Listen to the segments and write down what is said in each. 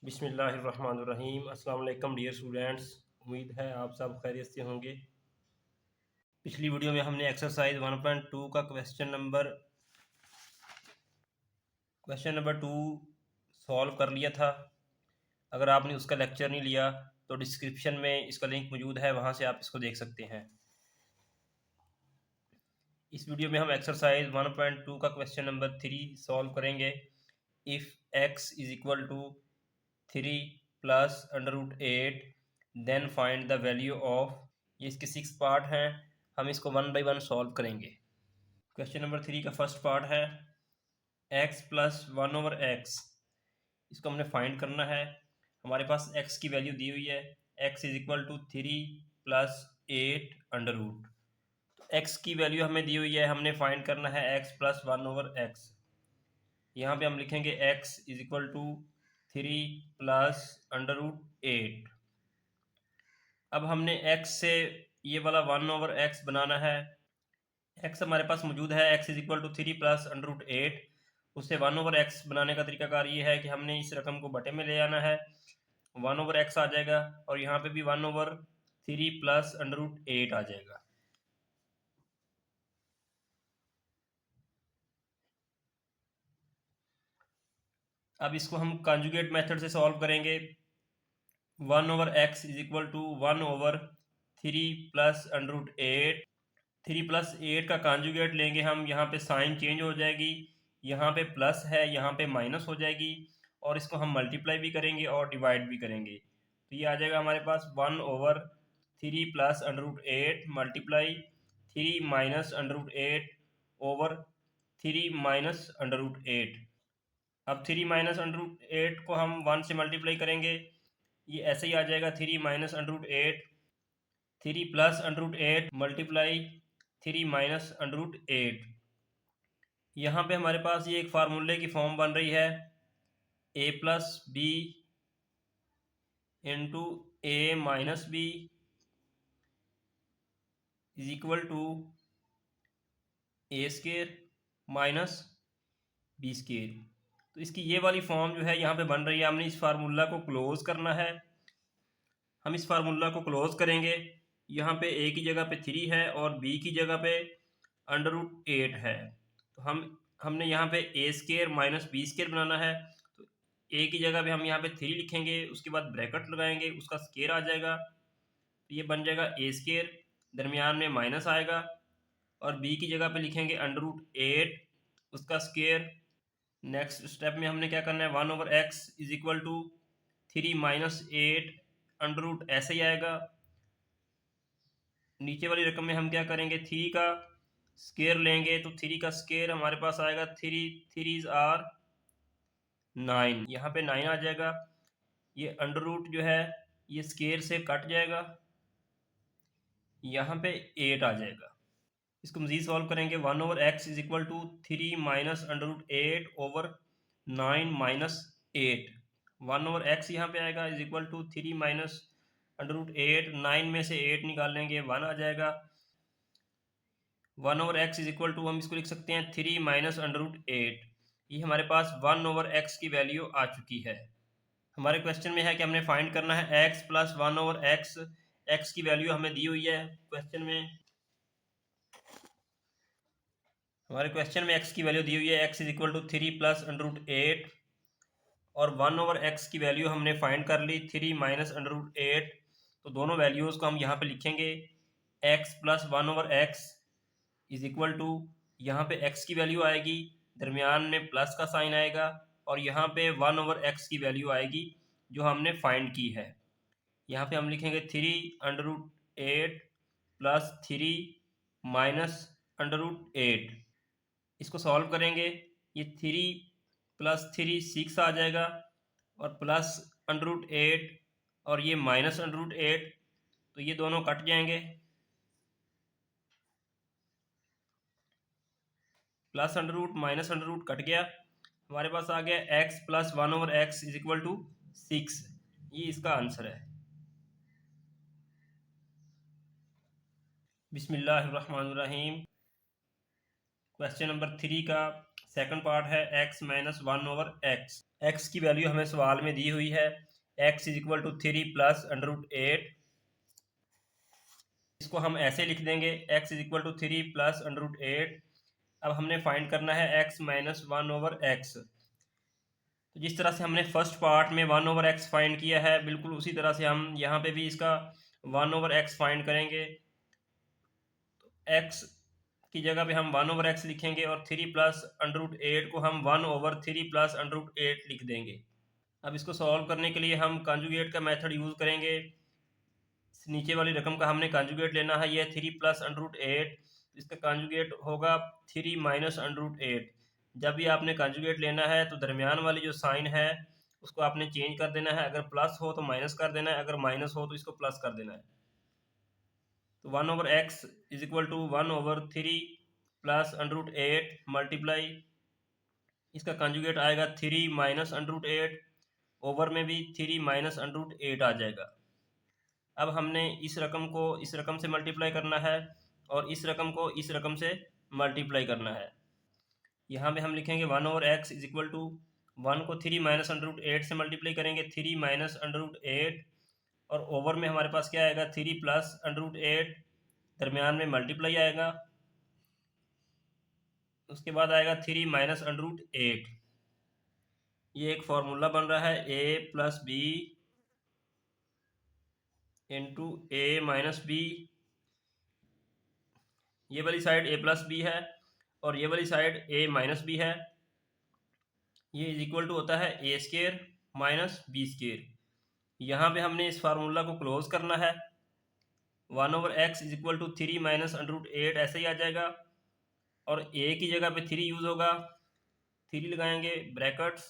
बिस्मिल्लाहिर्रहमानिर्रहीम। अस्सलाम वालेकुम डियर स्टूडेंट्स, उम्मीद है आप सब खैरियत से होंगे। पिछली वीडियो में हमने एक्सरसाइज 1.2 का क्वेश्चन नंबर 2 सॉल्व कर लिया था। अगर आपने उसका लेक्चर नहीं लिया तो डिस्क्रिप्शन में इसका लिंक मौजूद है, वहाँ से आप इसको देख सकते हैं। इस वीडियो में हम एक्सरसाइज 1.2 का क्वेश्चन नंबर 3 सॉल्व करेंगे। If x is equal to 3 plus √8 then find the value of. ये इसके 6 पार्ट हैं, हम इसको 1 बाई 1 सॉल्व करेंगे। क्वेश्चन नंबर 3 का फर्स्ट पार्ट है x प्लस 1/x। इसको हमने फाइंड करना है। हमारे पास x की वैल्यू दी हुई है, x is equal to 3 plus 8 under root. तो x की वैल्यू हमें दी हुई है, हमने फाइंड करना है x प्लस 1/x। यहाँ पे हम लिखेंगे x is equal to 3 plus √8। अब हमने x से ये वाला 1/x बनाना है। x हमारे पास मौजूद है, x is equal to 3 plus √8। उससे 1/x बनाने का तरीकाकार ये है कि हमने इस रकम को बटे में ले आना है, 1/x आ जाएगा और यहाँ पे भी 1/3 प्लस √8 आ जाएगा। अब इसको हम कॉन्जुगेट मेथड से सॉल्व करेंगे। 1/x is equal to 1/3 plus √8। 3 plus 8 का कॉन्जुगेट लेंगे हम, यहाँ पे साइन चेंज हो जाएगी, यहाँ पे प्लस है, यहाँ पे माइनस हो जाएगी और इसको हम मल्टीप्लाई भी करेंगे और डिवाइड भी करेंगे। तो ये आ जाएगा हमारे पास 1/3 plus √8 multiply 3 minus √8 over 3 minus √8। अब 3 माइनस √8 को हम 1 से मल्टीप्लाई करेंगे, ये ऐसे ही आ जाएगा 3 माइनस √8। 3 plus √8 multiply 3 minus √8। यहाँ पे हमारे पास ये एक फार्मूले की फॉर्म बन रही है, a plus B into A minus B is equal to A square minus B square. तो इसकी ये वाली फॉर्म जो है यहाँ पे बन रही है, हमने इस फार्मूला को क्लोज करना है। हम इस फार्मूला को क्लोज करेंगे, यहाँ पे a की जगह पे 3 है और b की जगह पे √8 है। तो हमने यहाँ पे ए स्केयर माइनस बी स्केयर बनाना है। तो a की जगह पे हम यहाँ पे 3 लिखेंगे, उसके बाद ब्रैकेट लगाएंगे, उसका स्केयर आ जाएगा, तो ये बन जाएगा ए स्केयर, दरमियान में माइनस आएगा और b की जगह पे लिखेंगे √8 उसका स्केयर। नेक्स्ट स्टेप में हमने क्या करना है, 1/x is equal to 3 minus 8 √, ऐसे ही आएगा। नीचे वाली रकम में हम क्या करेंगे, 3 का स्केयर लेंगे, तो 3 का स्केयर हमारे पास आएगा 3 आर 9, यहाँ पे 9 आ जाएगा। ये √ जो है ये स्केयर से कट जाएगा, यहाँ पे 8 आ जाएगा। इसको मजीद सॉल्व करेंगे, 1/x is equal to 3 minus √8 over 9 minus 8। 1/x यहाँ पे आएगा इज इक्वल टू 3 माइनस √8, 9 में से 8 निकालेंगे 1 आ जाएगा। 1/x इज इक्वल टू हम इसको लिख सकते हैं 3 माइनस √8। ये हमारे पास 1/x की वैल्यू आ चुकी है। हमारे क्वेश्चन में है कि हमने फाइंड करना है x प्लस 1/x। x की वैल्यू हमें दी हुई है क्वेश्चन में, हमारे क्वेश्चन में x की वैल्यू दी हुई है, x is equal to 3 plus √8 और 1/x की वैल्यू हमने फाइंड कर ली 3 माइनस √8। तो दोनों वैल्यूज़ को हम यहाँ पे लिखेंगे, x plus 1/x is equal to, यहाँ पे x की वैल्यू आएगी, दरमियान में प्लस का साइन आएगा और यहाँ पे 1/x की वैल्यू आएगी जो हमने फाइंड की है। यहाँ पे हम लिखेंगे 3 √8 प्लस 3 माइनस √8। इसको सॉल्व करेंगे, ये 3 प्लस 3 6 आ जाएगा और प्लस √8 और ये माइनस √8, तो ये दोनों कट जाएंगे, प्लस √ माइनस √ कट गया, हमारे पास आ गया x plus 1/x is equal to 6। ये इसका आंसर है। बिस्मिल्लाहिर्रहमानिर्रहीम। क्वेश्चन नंबर 3 का सेकंड पार्ट है x माइनस 1/x। x की वैल्यू हमें सवाल में दी हुई है, x is equal to 3 plus √8। इसको हम ऐसे लिख देंगे, x is equal to 3 plus √8। अब हमने फाइंड करना है x माइनस 1/x। तो जिस तरह से हमने फर्स्ट पार्ट में 1/x फाइंड किया है, बिल्कुल उसी तरह से हम यहाँ पे भी इसका 1/x फाइंड करेंगे। तो x की जगह पे हम 1/x लिखेंगे और 3 प्लस √8 को हम 1/3 प्लस √8 लिख देंगे। अब इसको सॉल्व करने के लिए हम कॉन्जुगेट का मेथड यूज़ करेंगे। नीचे वाली रकम का हमने कॉन्जुगेट लेना है, ये 3 प्लस √8, इसका कॉन्जुगेट होगा 3 माइनस √8। जब भी आपने कॉन्जुगेट लेना है तो दरमियान वाली जो साइन है उसको आपने चेंज कर देना है, अगर प्लस हो तो माइनस कर देना है, अगर माइनस हो तो इसको प्लस कर देना है। तो 1/x is equal to 1/3 plus √8 multiply, इसका कॉन्जुगेट आएगा 3 माइनस √8, ओवर में भी 3 माइनस √8 आ जाएगा। अब हमने इस रकम को इस रकम से मल्टीप्लाई करना है और इस रकम को इस रकम से मल्टीप्लाई करना है। यहाँ पे हम लिखेंगे 1/x इज इक्वल टू 1 को 3 माइनस √8 से मल्टीप्लाई करेंगे, 3 माइनस √8, और ओवर में हमारे पास क्या आएगा 3 प्लस √8, दरमियान में मल्टीप्लाई आएगा, उसके बाद आएगा 3 माइनस √8। ये एक फार्मूला बन रहा है a plus B into A minus B. ये वाली साइड a प्लस बी है और ये वाली साइड a माइनस बी है। ये इज इक्वल टू होता है a square minus B square. यहाँ पे हमने इस फार्मूला को क्लोज करना है। 1/x is equal to 3 minus √8 ऐसे ही आ जाएगा और a की जगह पे 3 यूज़ होगा, 3 लगाएंगे ब्रैकेट्स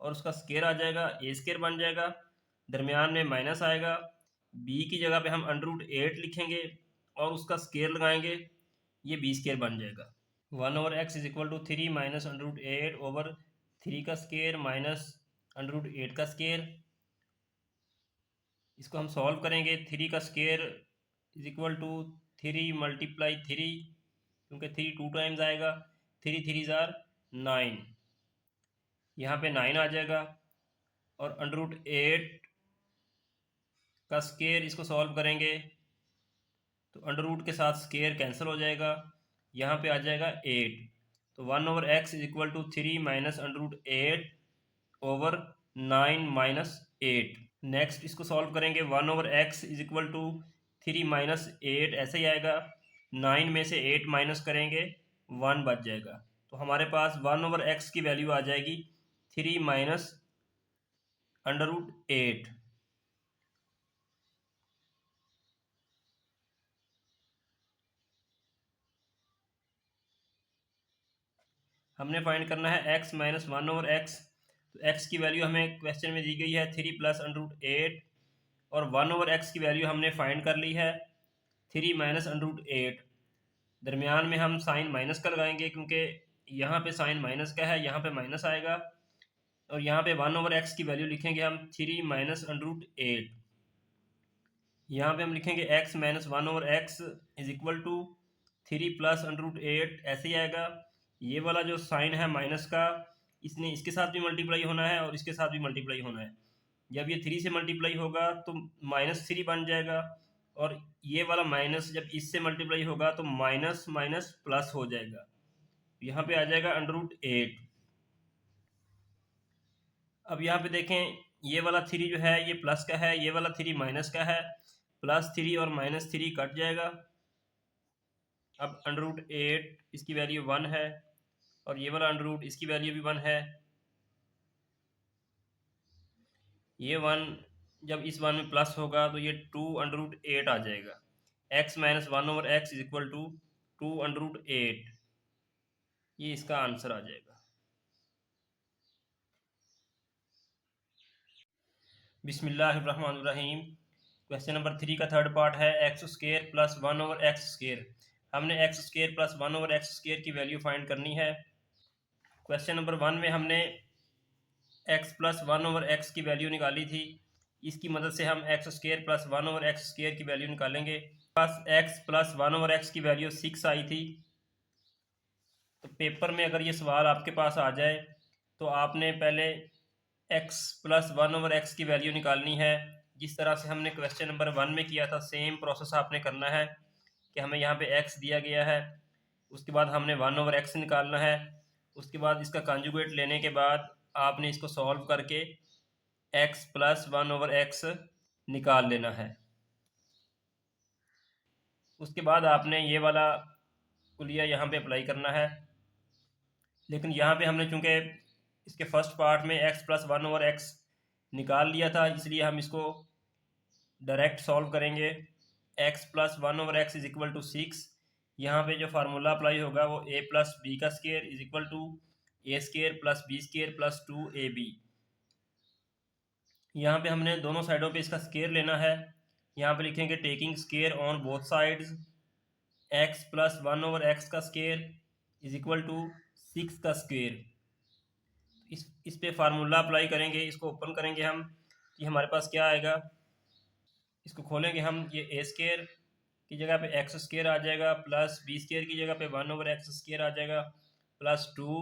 और उसका स्केयर आ जाएगा, a स्केयर बन जाएगा, दरमियान में माइनस आएगा। b की जगह पे हम √8 लिखेंगे और उसका स्केयर लगाएंगे, ये b स्केयर बन जाएगा। 1/x is equal to 3 minus √8 over 3 का स्केयर माइनस √8 का स्केयर। इसको हम सॉल्व करेंगे, 3 का square is equal to 3 multiply 3, क्योंकि 3 2 टाइम्स आएगा, 3 3 ज़ार 9, यहाँ पे 9 आ जाएगा, और √8 का स्केयर इसको सॉल्व करेंगे तो √रूट के साथ स्केयर कैंसिल हो जाएगा, यहाँ पे आ जाएगा 8। तो 1/x is equal to 3 minus √8 over 9 minus 8। Next इसको सॉल्व करेंगे, 1/x is equal to 3 minus 8 ऐसे ही आएगा, 9 में से 8 माइनस करेंगे 1 बच जाएगा। तो हमारे पास 1/x की वैल्यू आ जाएगी 3 माइनस √8। हमने फाइंड करना है x माइनस 1/x। तो x की वैल्यू हमें क्वेश्चन में दी गई है 3 प्लस √8 और 1/x की वैल्यू हमने फाइंड कर ली है 3 माइनस √8। दरमियान में हम साइन माइनस का लगाएंगे क्योंकि यहाँ पे साइन माइनस का है, यहाँ पे माइनस आएगा, और यहाँ पे 1/x की वैल्यू लिखेंगे हम 3 माइनस √8। यहाँ पे हम लिखेंगे x minus 1/x is equal to 3 plus √8 ऐसे ही आएगा। ये वाला जो साइन है माइनस का, इसने इसके साथ भी मल्टीप्लाई होना है और इसके साथ भी मल्टीप्लाई होना है। जब ये 3 से मल्टीप्लाई होगा तो -3 बन जाएगा, और ये वाला माइनस जब इससे मल्टीप्लाई होगा तो माइनस माइनस प्लस हो जाएगा, यहाँ पे आ जाएगा √8। अब यहाँ पे देखें, ये वाला 3 जो है ये प्लस का है, ये वाला 3 माइनस का है, +3 और -3 कट जाएगा। अब √8 इसकी वैल्यू 1 है और ये वाला √, इसकी वैल्यू भी 1 है। ये 1 जब इस 1 में प्लस होगा तो ये 2 √8 आ जाएगा। x minus 1/x is equal to 2 √8, ये इसका आंसर आ जाएगा। बिस्मिल्लाहिर्रहमानिर्रहीम। क्वेश्चन नंबर 3 का थर्ड पार्ट है x² प्लस 1/x²। हमने x² प्लस 1/x² की वैल्यू फाइंड करनी है। क्वेश्चन नंबर 1 में हमने x प्लस 1/x की वैल्यू निकाली थी, इसकी मदद से हम x² प्लस 1/x² की वैल्यू निकालेंगे। पास x प्लस 1/x की वैल्यू 6 आई थी, तो पेपर में अगर ये सवाल आपके पास आ जाए तो आपने पहले x प्लस 1/x की वैल्यू निकालनी है। जिस तरह से हमने क्वेश्चन नंबर 1 में किया था सेम प्रोसेस आपने करना है कि हमें यहाँ पे x दिया गया है, उसके बाद हमने 1/x निकालना है, उसके बाद इसका कंजुगेट लेने के बाद आपने इसको सॉल्व करके x प्लस 1/x निकाल लेना है। उसके बाद आपने ये वाला कुलिया यहाँ पे अप्लाई करना है। लेकिन यहाँ पे हमने चूंकि इसके फर्स्ट पार्ट में x प्लस 1/x निकाल लिया था, इसलिए हम इसको डायरेक्ट सॉल्व करेंगे। x plus 1/x is equal to 6। यहाँ पे जो फार्मूला अप्लाई होगा वो a प्लस बी का square is equal to A square plus B square plus 2ab। यहाँ पे हमने दोनों साइडों पे इसका स्केयर लेना है। यहाँ पे लिखेंगे taking square on both sides, x plus 1/x का स्केयर इज इक्वल टू 6 का स्केयर। इस पे फार्मूला अप्लाई करेंगे, इसको ओपन करेंगे हम, कि हमारे पास क्या आएगा। इसको खोलेंगे हम, ये ए स्केयर की जगह पे एक्स स्केयर आ जाएगा, प्लस बी स्केयर की जगह पे 1/x स्केयर आ जाएगा, प्लस 2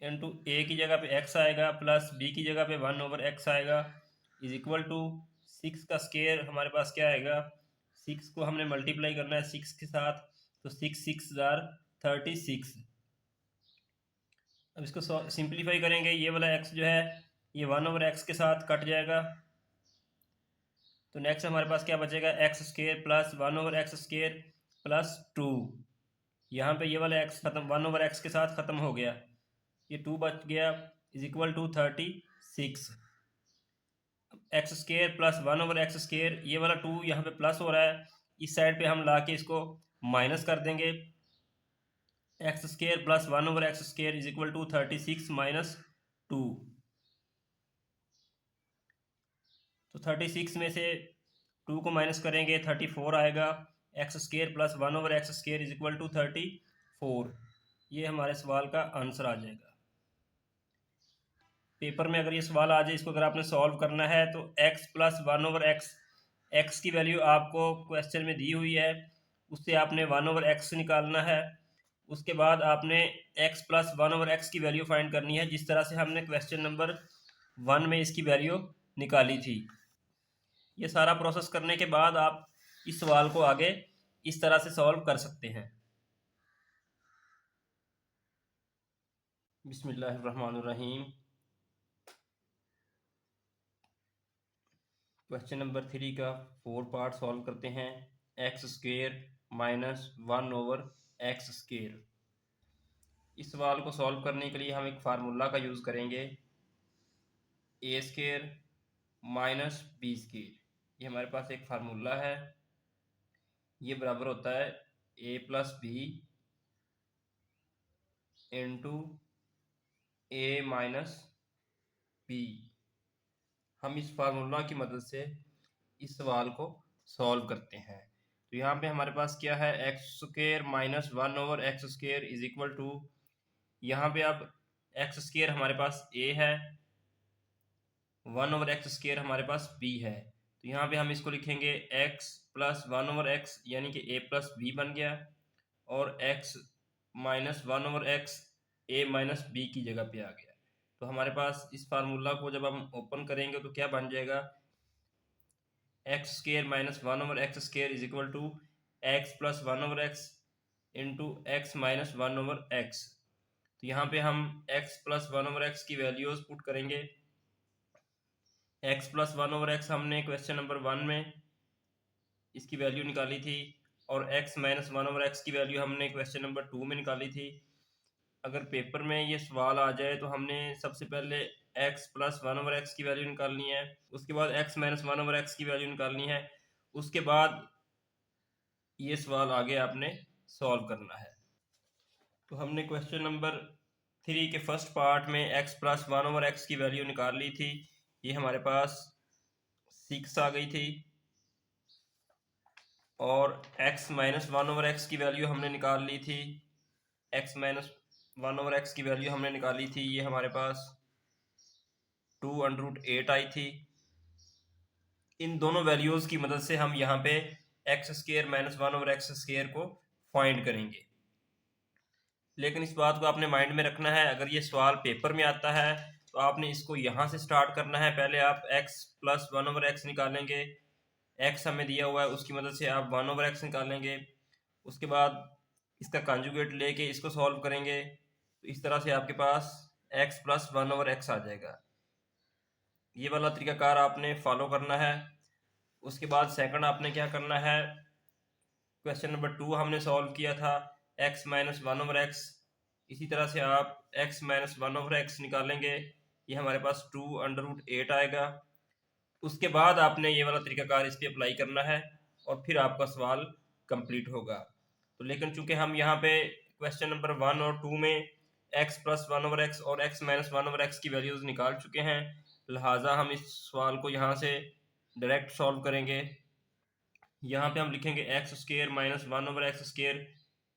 इंटू ए की जगह पे x आएगा, प्लस बी की जगह पे 1/x आएगा, इज इक्वल टू 6 का स्केयर हमारे पास क्या आएगा। 6 को हमने मल्टीप्लाई करना है 6 के साथ, तो 6 जार 36। अब इसको सिंप्लीफाई करेंगे, ये वाला x जो है ये 1/x के साथ कट जाएगा, तो नेक्स्ट हमारे पास क्या बचेगा, x square plus 1/x square plus 2। यहाँ पे ये वाला x खत्म 1/x के साथ ख़त्म हो गया, ये 2 बच गया, is equal to 36। X square plus 1/x square, ये वाला 2 यहाँ पे प्लस हो रहा है, इस साइड पे हम ला के इसको माइनस कर देंगे। X square plus 1/x square is equal to 36 minus 2। तो 36 में से 2 को माइनस करेंगे 34 आएगा। X square plus 1/x square is equal to 34। ये हमारे सवाल का आंसर आ जाएगा। पेपर में अगर ये सवाल आ जाए, इसको अगर आपने सॉल्व करना है तो x प्लस 1/x, x की वैल्यू आपको क्वेश्चन में दी हुई है, उससे आपने 1/x निकालना है। उसके बाद आपने x प्लस 1/x की वैल्यू फाइंड करनी है, जिस तरह से हमने क्वेश्चन नंबर 1 में इसकी वैल्यू निकाली थी। ये सारा प्रोसेस करने के बाद आप इस सवाल को आगे इस तरह से सॉल्व कर सकते हैं। बिस्मिल्लाहिर्रहमानिर्रहीम। क्वेश्चन नंबर 3 का 4 पार्ट सॉल्व करते हैं। X square minus 1/x square. इस सवाल को सॉल्व करने के लिए हम एक फार्मूला का यूज़ करेंगे, ए स्क्वेयर माइनस बी स्क्वेयर। ये हमारे पास एक फार्मूला है, ये बराबर होता है ए प्लस बी इंटू ए माइनस बी। हम इस फार्मूला की मदद से इस सवाल को सॉल्व करते हैं। तो यहाँ पे हमारे पास क्या है, X square minus 1/x square is equal to, यहाँ पे अब एक्स स्क्वेयर हमारे पास a है, 1/x स्क्वेयर हमारे पास b है। तो यहाँ पे हम इसको लिखेंगे x प्लस 1/x, यानी कि a प्लस b बन गया, और x minus 1/x a minus b की जगह पे आ गया। तो हमारे पास इस फार्मूला को जब हम ओपन करेंगे तो क्या बन जाएगा, X square minus 1/x square is equal to X plus 1/x into X minus 1/x। तो यहाँ पे हम x प्लस 1/x की वैल्यूज पुट करेंगे। x प्लस 1/x हमने क्वेश्चन नंबर 1 में इसकी वैल्यू निकाली थी, और x माइनस 1/x की वैल्यू हमने क्वेश्चन नंबर 2 में निकाली थी। अगर पेपर में ये सवाल आ जाए तो हमने सबसे पहले x प्लस 1/x की वैल्यू निकालनी है, उसके बाद x माइनस 1/x की वैल्यू निकालनी है, उसके बाद ये सवाल आगे आपने सॉल्व करना है। तो हमने क्वेश्चन नंबर 3 के फर्स्ट पार्ट में x प्लस 1/x की वैल्यू निकाल ली थी, ये हमारे पास 6 आ गई थी, और x माइनस 1/x की वैल्यू हमने निकाल ली थी, x माइनस 1/x की वैल्यू हमने निकाली थी, ये हमारे पास 2√8 आई थी। इन दोनों वैल्यूज़ की मदद से हम यहाँ पे x square minus 1/x square को फाइंड करेंगे। लेकिन इस बात को आपने माइंड में रखना है, अगर ये सवाल पेपर में आता है तो आपने इसको यहाँ से स्टार्ट करना है। पहले आप x प्लस 1/x निकालेंगे, x हमें दिया हुआ है, उसकी मदद से आप 1/x निकालेंगे। उसके बाद इसका कॉन्जुगेट लेके इसको सॉल्व करेंगे, तो इस तरह से आपके पास x प्लस 1/x आ जाएगा। ये वाला तरीकाकार आपने फॉलो करना है। उसके बाद सेकंड आपने क्या करना है, क्वेश्चन नंबर 2 हमने सॉल्व किया था x माइनस 1/x। इसी तरह से आप x माइनस 1/x निकालेंगे, ये हमारे पास 2√8 आएगा। उसके बाद आपने ये वाला तरीकाकार इस पर अप्लाई करना है और फिर आपका सवाल कंप्लीट होगा। तो लेकिन चूंकि हम यहाँ पे क्वेश्चन नंबर 1 और 2 में x प्लस 1/x और x माइनस 1/x की वैल्यूज निकाल चुके हैं, लिहाजा हम इस सवाल को यहाँ से डायरेक्ट सॉल्व करेंगे। यहाँ पे हम लिखेंगे X square minus 1/x square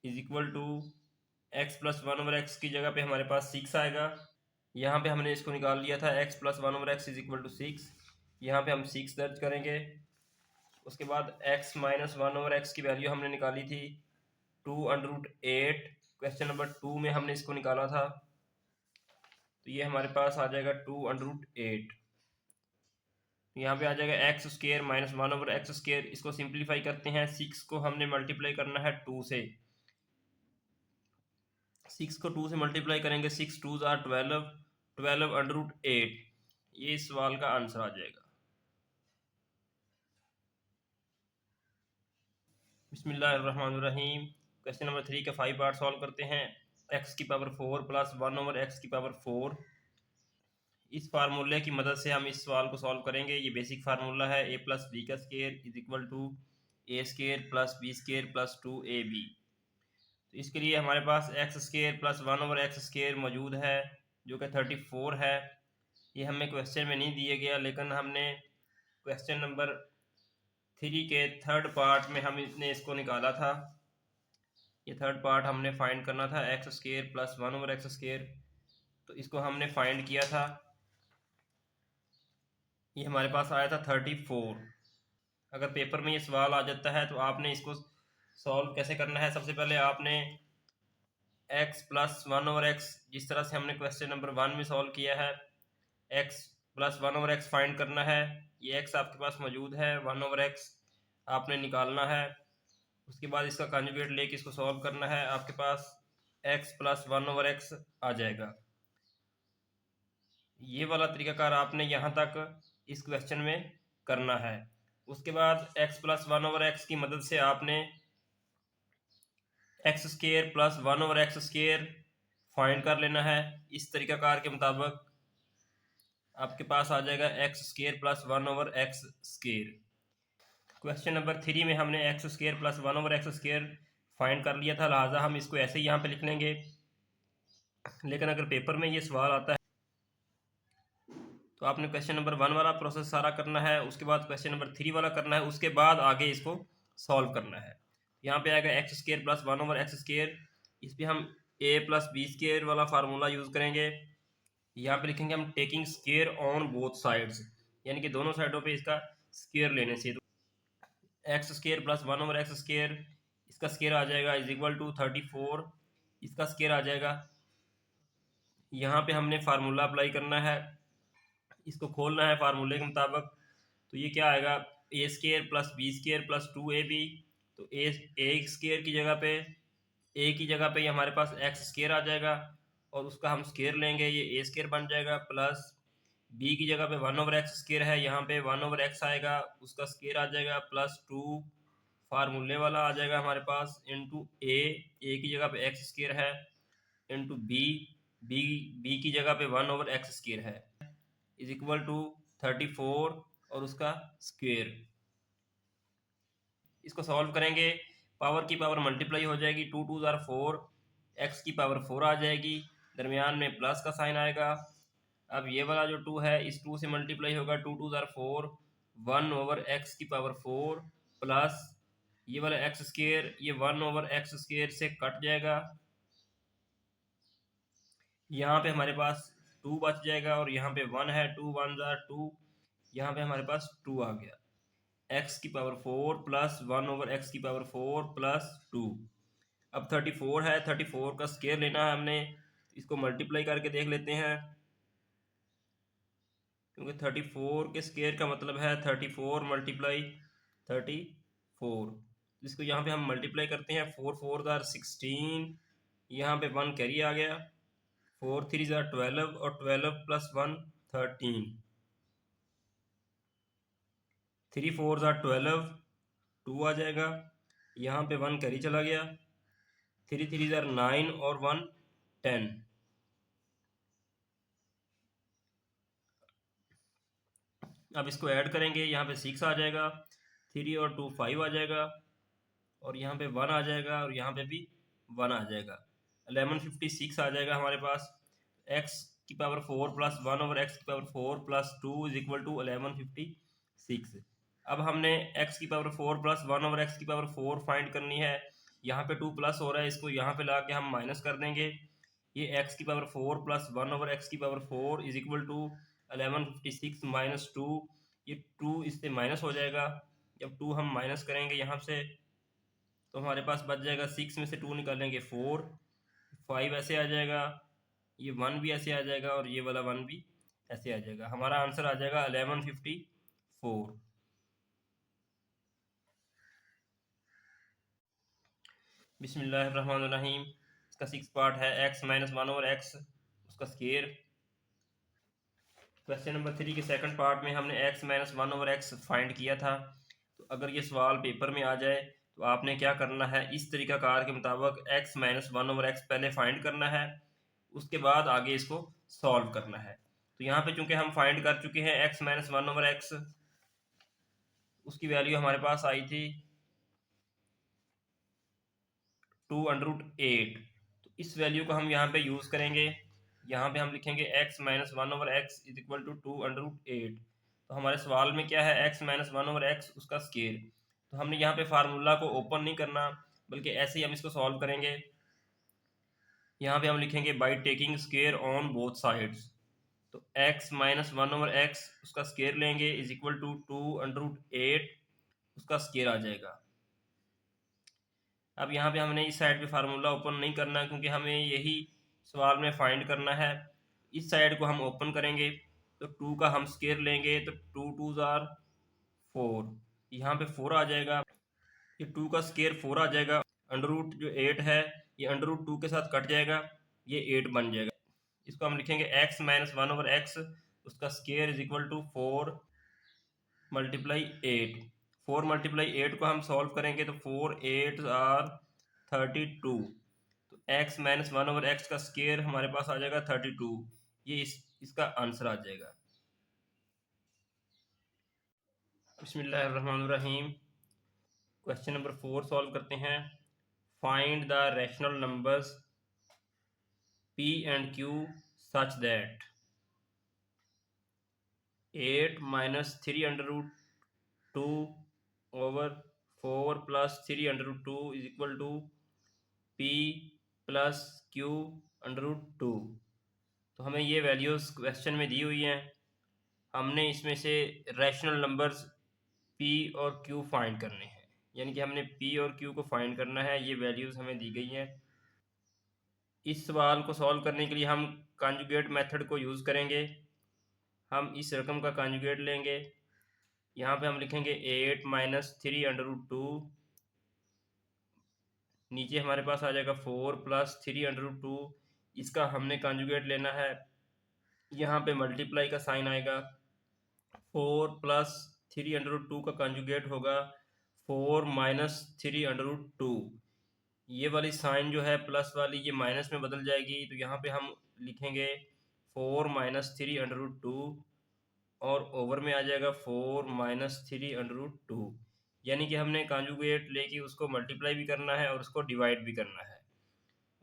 is equal to X plus 1/x की जगह पे हमारे पास 6 आएगा। यहाँ पे हमने इसको निकाल लिया था x plus 1/x is equal to 6। यहाँ पे हम 6 दर्ज करेंगे। उसके बाद x माइनस 1/x की वैल्यू हमने निकाली थी 2√8। क्वेश्चन नंबर 2 में हमने इसको निकाला था, तो ये हमारे पास आ जाएगा 2√8। यहाँ पे आ जाएगा x square minus 1/x square. इसको सिंप्लीफाई करते हैं, 6 को हमने मल्टीप्लाई करना है 2 से। 6 को 2 से मल्टीप्लाई करेंगे, 6 2 ज़ार 12, 12√8। ये इस सवाल का आंसर आ जाएगा। बिस्मिल्लाहिर्रहमानिर्रहीम। क्वेश्चन नंबर 3 के 5 पार्ट सॉल्व करते हैं। x की पावर 4 प्लस 1/x की पावर 4। इस फार्मूले की मदद से हम इस सवाल को सॉल्व करेंगे। ये बेसिक फार्मूला है, a प्लस बी का square is equal to A square plus B square plus 2ab। तो इसके लिए हमारे पास X square plus 1/x square मौजूद है जो कि 34 है। ये हमें क्वेश्चन में नहीं दिया गया, लेकिन हमने क्वेश्चन नंबर 3 के थर्ड पार्ट में हमने इसको निकाला था। ये थर्ड पार्ट हमने फाइंड करना था, x square plus 1/x square. तो इसको हमने फाइंड किया था, ये हमारे पास आया था 34। अगर पेपर में ये सवाल आ जाता है तो आपने इसको सॉल्व कैसे करना है। सबसे पहले आपने x प्लस 1/x, जिस तरह से हमने क्वेश्चन नंबर 1 में सॉल्व किया है, x प्लस 1/x फाइंड करना है। ये x आपके पास मौजूद है, 1/x आपने निकालना है। उसके बाद इसका कॉन्जुगेट लेके इसको सॉल्व करना है, आपके पास x प्लस 1/x आ जाएगा। ये वाला तरीकाकार आपने यहाँ तक इस क्वेश्चन में करना है। उसके बाद x प्लस 1/x की मदद से आपने x square plus 1/x square find कर लेना है। इस तरीकाकार के मुताबिक आपके पास आ जाएगा x square plus 1/x square. Question number 3 में हमने x square plus 1/x square find कर लिया था, लिहाजा हम इसको ऐसे ही यहाँ पे लिख लेंगे। लेकिन अगर पेपर में ये सवाल आता है तो आपने क्वेश्चन नंबर 1 वाला प्रोसेस सारा करना है, उसके बाद क्वेश्चन नंबर 3 वाला करना है, उसके बाद आगे इसको सॉल्व करना है। यहाँ पे आएगा X square plus 1/x square. इस पर हम a प्लस बी स्केयर वाला फार्मूला यूज़ करेंगे। यहाँ पे लिखेंगे हम taking square on both sides, यानी कि दोनों साइडों पे इसका स्केयर लेने से। X square plus 1/x square, इसका स्केयर आ जाएगा इज इक्वल टू 34, इसका स्केयर आ जाएगा। यहाँ पे हमने फार्मूला अप्लाई करना है, इसको खोलना है फार्मूले के मुताबिक। तो ये क्या आएगा, A square plus B square plus 2ab। तो ए स्केयर की जगह पे, ए की जगह पे ये हमारे पास एक्स स्केयर आ जाएगा और उसका हम स्केयर लेंगे, ये ए स्केयर बन जाएगा। प्लस बी की जगह पे 1/x स्केयर है, यहाँ पे 1/x आएगा, उसका स्केयर आ जाएगा प्लस 2 फार्मूले वाला आ जाएगा हमारे पास, इंटू ए की जगह पे एक्स स्केयर है, इंटू बी, बी की जगह पे 1/x स्केयर है, इज इक्वल टू 34 और उसका स्क्वेयर। इसको सॉल्व करेंगे, पावर की पावर मल्टीप्लाई हो जाएगी, 2 2 ज़ार 4, एक्स की पावर 4 आ जाएगी, दरमियान में प्लस का साइन आएगा। अब ये वाला जो 2 है इस 2 से मल्टीप्लाई होगा, 2 2 ज़ार 4, 1/x की पावर 4 प्लस ये वाला एक्स स्केयर, ये 1/x स्केयर से कट जाएगा। यहाँ पे हमारे पास 2 बच जाएगा और यहाँ पे 1 है, 2 1 ज़ार 2, यहाँ पे हमारे पास 2 आ गया। x की पावर 4 प्लस 1/x की पावर 4 प्लस 2। अब 34 है, 34 का स्क्वायर लेना है हमने, इसको मल्टीप्लाई करके देख लेते हैं, क्योंकि 34 के स्क्वायर का मतलब है 34 मल्टीप्लाई 34। इसको यहाँ पे हम मल्टीप्लाई करते हैं, 4 4 ज़ार 16, यहाँ पे 1 कैरी आ गया, 4 3 ज़ार 12 और 12 प्लस 1 13, 3 4 ज़ार 12, 2 आ जाएगा, यहाँ पे 1 कैरी चला गया, 3 3 ज़ार 9 और 1 10। अब इसको ऐड करेंगे, यहाँ पे 6 आ जाएगा, 3 और 2 5 आ जाएगा, और यहाँ पे 1 आ जाएगा, और यहाँ पे भी 1 आ जाएगा, 1156 आ जाएगा हमारे पास। x की पावर 4 प्लस 1 ओवर x की power 4 plus 2 is equal to 1156। अब हमने x की पावर 4 प्लस 1 ओवर x की पावर 4 फाइंड करनी है। यहाँ पे 2 प्लस हो रहा है, इसको यहाँ पे ला के हम माइनस कर देंगे। ये x की पावर 4 प्लस 1 ओवर x की power 4 is equal to 1156 minus 2, ये 2 इससे माइनस हो जाएगा। जब 2 हम माइनस करेंगे यहाँ से, तो हमारे पास बच जाएगा, 6 में से 2 निकालेंगे 4, 5 ऐसे आ जाएगा, ये 1 भी ऐसे आ जाएगा, और ये वाला 1 भी ऐसे आ जाएगा। हमारा आंसर आ जाएगा 1154। बिस्मिल्लाहिर्रहमानिर्रहीम। इसका 6 पार्ट है, x माइनस 1 ओवर x उसका स्क्वायर। क्वेश्चन नंबर 3 के सेकंड पार्ट में हमने x minus 1 over x find किया था। तो अगर ये सवाल पेपर में आ जाए तो आपने क्या करना है, इस तरीकाकार के मुताबिक x माइनस 1 ओवर x पहले फाइंड करना है, उसके बाद आगे इसको सॉल्व करना है। तो यहाँ पे चूंकि हम फाइंड कर चुके हैं x माइनस 1 ओवर x, उसकी वैल्यू हमारे पास आई थी 2√8। तो इस वैल्यू को हम यहाँ पे यूज़ करेंगे। यहाँ पे हम लिखेंगे x minus 1 over x is equal to 2√8। तो हमारे सवाल में क्या है, x माइनस 1 ओवर x उसका स्केयर। तो हमने यहाँ पे फार्मूला को ओपन नहीं करना, बल्कि ऐसे ही हम इसको सॉल्व करेंगे। यहाँ पे हम लिखेंगे by taking square on both sides. तो x माइनस 1 ओवर x उसका स्केयर लेंगे इज इक्वल टू 2√8 उसका स्केयर आ जाएगा। अब यहाँ पे हमने इस साइड पे फार्मूला ओपन नहीं करना, क्योंकि हमें यही सवाल में फाइंड करना है। इस साइड को हम ओपन करेंगे, तो 2 का हम स्केयर लेंगे, तो 2 2 ज़ार 4, यहाँ पे 4 आ जाएगा, ये 2 का स्केयर 4 आ जाएगा। अंडर रूट जो 8 है, ये अंडर रूट 2 के साथ कट जाएगा, ये 8 बन जाएगा। इसको हम लिखेंगे x माइनस 1 ओवर x उसका square is equal to 4 multiply 8। 4 multiply 8 को हम सॉल्व करेंगे, तो 4 8 आर 32। तो x माइनस 1 ओवर x का स्केयर हमारे पास आ जाएगा 32। ये इसका आंसर आ जाएगा। बिस्मिल्लाहिर्रहमानिर्रहीम। क्वेश्चन नंबर 4 सॉल्व करते हैं। Find the rational numbers p and q such that 8 minus 3 under root 2 over 4 plus 3 under root 2 is equal to p plus q under root 2। तो हमें ये वैल्यूज़ क्वेश्चन में दी हुई हैं, हमने इसमें से रैशनल नंबर्स p और q फाइंड करने हैं। यानी कि हमने p और q को फाइंड करना है, ये वैल्यूज़ हमें दी गई हैं। इस सवाल को सॉल्व करने के लिए हम कॉन्जुगेट मेथड को यूज़ करेंगे। हम इस रकम का कॉन्जुगेट लेंगे, यहाँ पे हम लिखेंगे 8 माइनस 3 अंडर रूट 2, नीचे हमारे पास आ जाएगा 4 प्लस 3 अंडर रूट 2। इसका हमने कॉन्जुगेट लेना है, यहाँ पे मल्टीप्लाई का साइन आएगा, 4 प्लस 3 अंडर रूट 2 का कॉन्जुगेट होगा 4 माइनस 3 अंडर रूट 2। ये वाली साइन जो है प्लस वाली, ये माइनस में बदल जाएगी, तो यहाँ पे हम लिखेंगे 4 माइनस 3 अंडर रूट 2, और ओवर में आ जाएगा 4 माइनस 3 अंडर रूट 2। यानी कि हमने कॉन्जुगेट लेके उसको मल्टीप्लाई भी करना है और उसको डिवाइड भी करना है,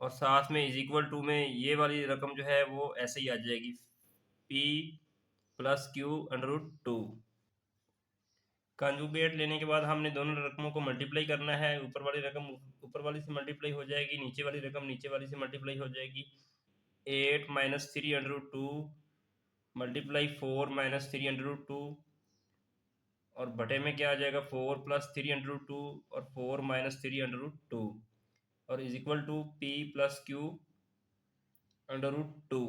और साथ में इज इक्वल टू में ये वाली रकम जो है वो ऐसे ही आ जाएगी, p plus Q under root 2। Conjugate लेने के बाद हमने दोनों रकमों को मल्टीप्लाई करना है। ऊपर वाली रकम ऊपर वाली से मल्टीप्लाई हो जाएगी, नीचे वाली रकम नीचे वाली से मल्टीप्लाई हो जाएगी। 8 minus 3 under root 2 multiply 4 minus 3 under root 2, और बटे में क्या आ जाएगा 4 प्लस 3 अंडर रूट 2 और 4 माइनस 3 अंडर रूट 2। और is equal to P plus Q under root two.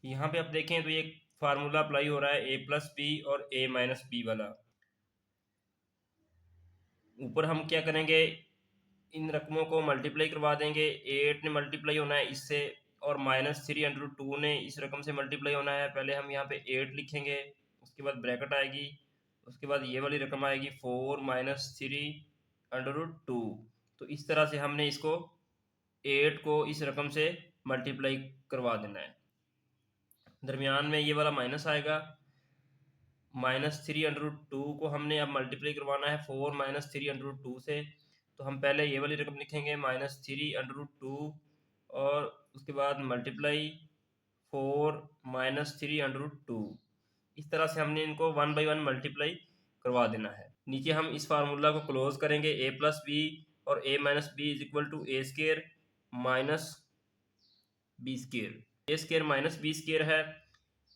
यहाँ पे आप देखें तो ये फार्मूला अप्लाई हो रहा है ए प्लस बी और ए माइनस बी वाला। ऊपर हम क्या करेंगे, इन रकमों को मल्टीप्लाई करवा देंगे। 8 ने मल्टीप्लाई होना है इससे, और -3/2 ने इस रकम से मल्टीप्लाई होना है। पहले हम यहाँ पे 8 लिखेंगे, उसके बाद ब्रैकेट आएगी, उसके बाद ये वाली रकम आएगी 4 -3/2। तो इस तरह से हमने इसको 8 को इस रकम से मल्टीप्लाई करवा देना है। दरमियान में ये वाला माइनस आएगा। -3/2 को हमने अब मल्टीप्लाई करवाना है 4 -3/2 से। तो हम पहले ये वाली रकम लिखेंगे -3/2, और उसके बाद मल्टीप्लाई 4 -3/2। इस तरह से हमने इनको 1 बाई 1 मल्टीप्लाई करवा देना है। नीचे हम इस फार्मूला को क्लोज करेंगे, ए प्लस बी और A minus B is equal to A square minus B square. A square minus B square है,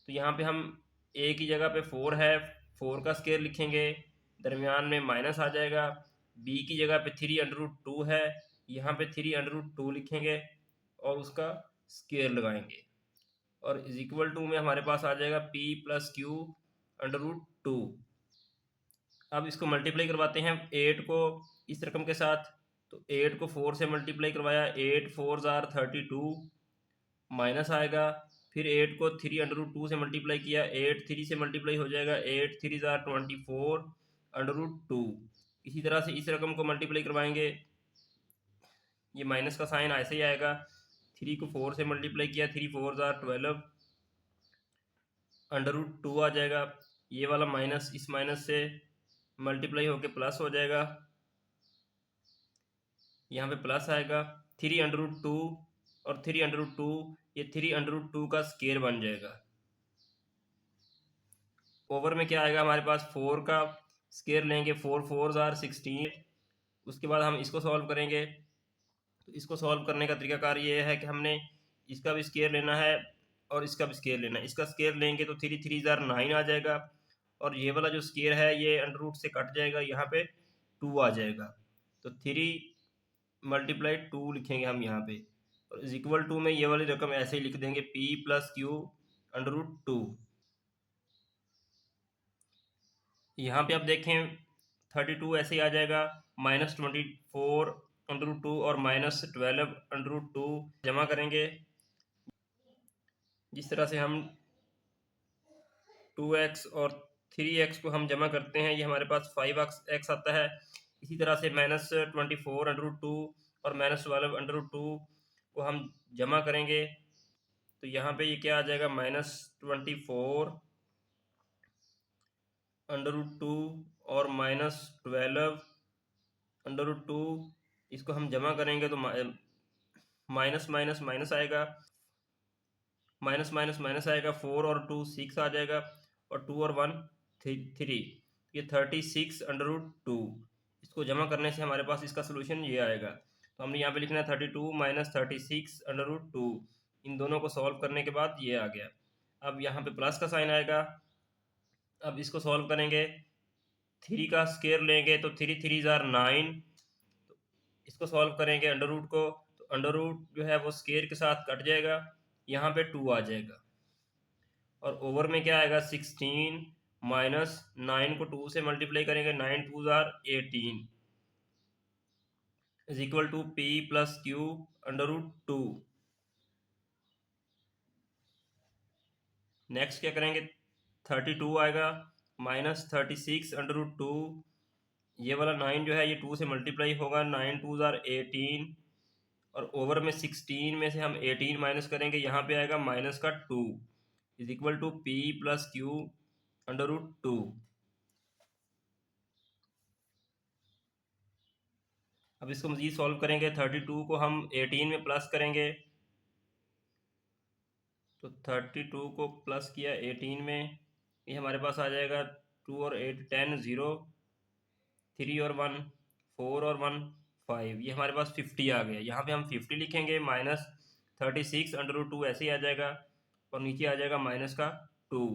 तो यहाँ पे हम ए की जगह पे 4 है, 4 का स्केयर लिखेंगे, दरमियान में माइनस आ जाएगा। बी की जगह पे 3/2 है, यहाँ पे 3/2 लिखेंगे और उसका स्केयर लगाएंगे, और इज इक्वल टू में हमारे पास आ जाएगा पी प्लस क्यू √2। अब इसको मल्टीप्लाई करवाते हैं 8 को इस रकम के साथ। तो 8 को 4 से मल्टीप्लाई करवाया, 8 4 ज़ार 32, माइनस आएगा। फिर 8 को 3/2 से मल्टीप्लाई किया, 8 3 से मल्टीप्लाई हो जाएगा, 8 3 ज़ार 24/2। इसी तरह से इस रकम को मल्टीप्लाई करवाएंगे, ये माइनस का साइन ऐसे ही आएगा। 3 को 4 से मल्टीप्लाई किया, 3 4 ज़ार 12/2 आ जाएगा। ये वाला माइनस इस माइनस से मल्टीप्लाई होके प्लस हो जाएगा, यहाँ पे प्लस आएगा। 3/2 और 3/2, ये 3/2 का स्केयर बन जाएगा। ओवर में क्या आएगा हमारे पास, 4 का स्केयर लेंगे, 4 4 ज़ार 16। उसके बाद हम इसको सॉल्व करेंगे। तो इसको सॉल्व करने का तरीकाकार ये है कि हमने इसका भी स्केयर लेना है और इसका भी स्केयर लेना है। इसका स्केयर लेंगे तो 3 3 ज़ार 9 आ जाएगा, और ये वाला जो स्केयर है ये अंडर रूट से कट जाएगा, यहाँ पे 2 आ जाएगा। तो 3 मल्टीप्लाई 2 लिखेंगे हम यहाँ पे, और इज इक्वल टू में ये वाली रकम ऐसे ही लिख देंगे पी प्लस क्यू √2। यहाँ पे आप देखें 32 ऐसे ही आ जाएगा, -24/2 और -12/2 जमा करेंगे। जिस तरह से हम 2x और 3x को हम जमा करते हैं, ये हमारे पास 5x आता है। इसी तरह से -24/2 और -12/2 को हम जमा करेंगे, तो यहाँ पे ये क्या आ जाएगा, -24/2 और -12/2। इसको हम जमा करेंगे तो माइनस माइनस माइनस आएगा, माइनस माइनस माइनस आएगा, 4 और 2 6 आ जाएगा, और 2 और 1 3। ये 36/2। इसको जमा करने से हमारे पास इसका सोल्यूशन ये आएगा। तो हमने यहाँ पे लिखना है 32 - 36/2। इन दोनों को सॉल्व करने के बाद ये आ गया। अब यहाँ पे प्लस का साइन आएगा। अब इसको सॉल्व करेंगे, 3 का स्केयर लेंगे तो 3 3 ज़ार 9। इसको सॉल्व करेंगे अंडर रूट को, तो अंडर रूट जो है वो स्केयर के साथ कट जाएगा, यहाँ पे 2 आ जाएगा, और ओवर में क्या आएगा 16 माइनस 9 को 2 से मल्टीप्लाई करेंगे, 9 2 ज़ार 18 is equal to P plus Q √2। Next क्या करेंगे, 32 आएगा, -36/2। ये वाला 9 जो है ये 2 से मल्टीप्लाई होगा, 9 2 ज़ार 18, और ओवर में 16 में से हम 18 माइनस करेंगे, यहाँ पे आएगा माइनस का 2 is equal to P plus Q √2। अब इसको मज़ीद सॉल्व करेंगे, 32 को हम 18 में प्लस करेंगे, तो 32 को प्लस किया 18 में, ये हमारे पास आ जाएगा 2 और 8 10 0, 3 और 1 4 और 1 5, ये हमारे पास 50 आ गया। यहाँ पे हम 50 लिखेंगे, -36/2 ऐसे ही आ जाएगा, और नीचे आ जाएगा माइनस का 2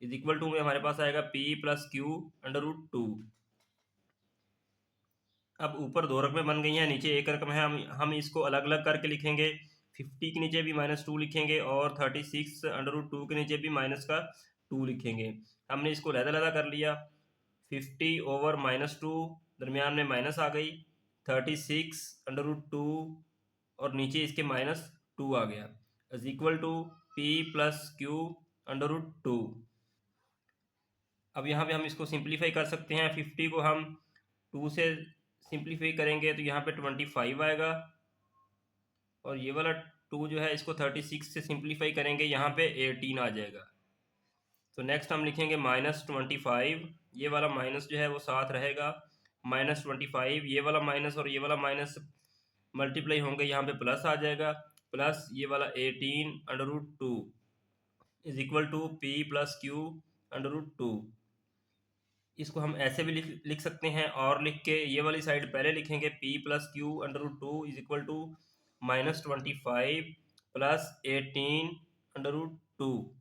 इज इक्वल टू में हमारे पास आएगा पी प्लस क्यू √2। अब ऊपर दो रकमें बन गई हैं, नीचे एक रकम है, हम इसको अलग अलग करके लिखेंगे। 50 के नीचे भी -2 लिखेंगे और 36√2 के नीचे भी -2 लिखेंगे। हमने इसको लहदा कर लिया। 50/-2, दरमियान में माइनस आ गई। 36√2 और नीचे इसके -2 आ गया, इज इक्वल टू P+Q√2। अब यहाँ पे हम इसको सिंप्लीफाई कर सकते हैं। 50 को हम 2 से सिंप्लीफाई करेंगे तो यहाँ पे 25 आएगा, और ये वाला 2 जो है इसको 36 से सिंप्लीफाई करेंगे, यहाँ पे 18 आ जाएगा। तो नेक्स्ट हम लिखेंगे -25, ये वाला माइनस जो है वो साथ रहेगा। -25, ये वाला माइनस और ये वाला माइनस मल्टीप्लाई होंगे, यहाँ पे प्लस आ जाएगा, प्लस ये वाला 18√2 इज इक्वल टू P+Q√2। इसको हम ऐसे भी लिख सकते हैं, और लिख के ये वाली साइड पहले लिखेंगे। P+Q√2 is equal to -25 + 18√2।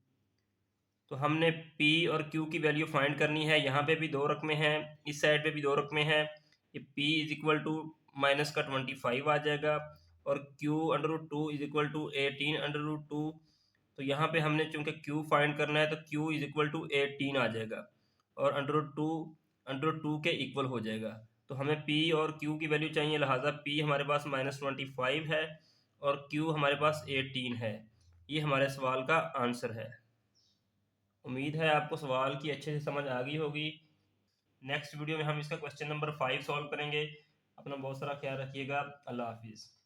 तो हमने P और Q की वैल्यू फाइंड करनी है। यहाँ पे भी दो रकमें हैं, इस साइड पे भी दो रकमें हैं। ये P इज इक्वल टू -25 आ जाएगा, और Q√2 इज इक्वल टू 18√2। तो यहाँ पे हमने चूंकि Q फाइंड करना है तो Q इज इक्वल टू 18 आ जाएगा, और √2 के इक्वल हो जाएगा। तो हमें P और Q की वैल्यू चाहिए, लिहाजा P हमारे पास -25 है और Q हमारे पास 18 है। ये हमारे सवाल का आंसर है। उम्मीद है आपको सवाल की अच्छे से समझ आ गई होगी। नेक्स्ट वीडियो में हम इसका क्वेश्चन नंबर 5 सॉल्व करेंगे। अपना बहुत सारा ख्याल रखिएगा। अल्लाह हाफिज़।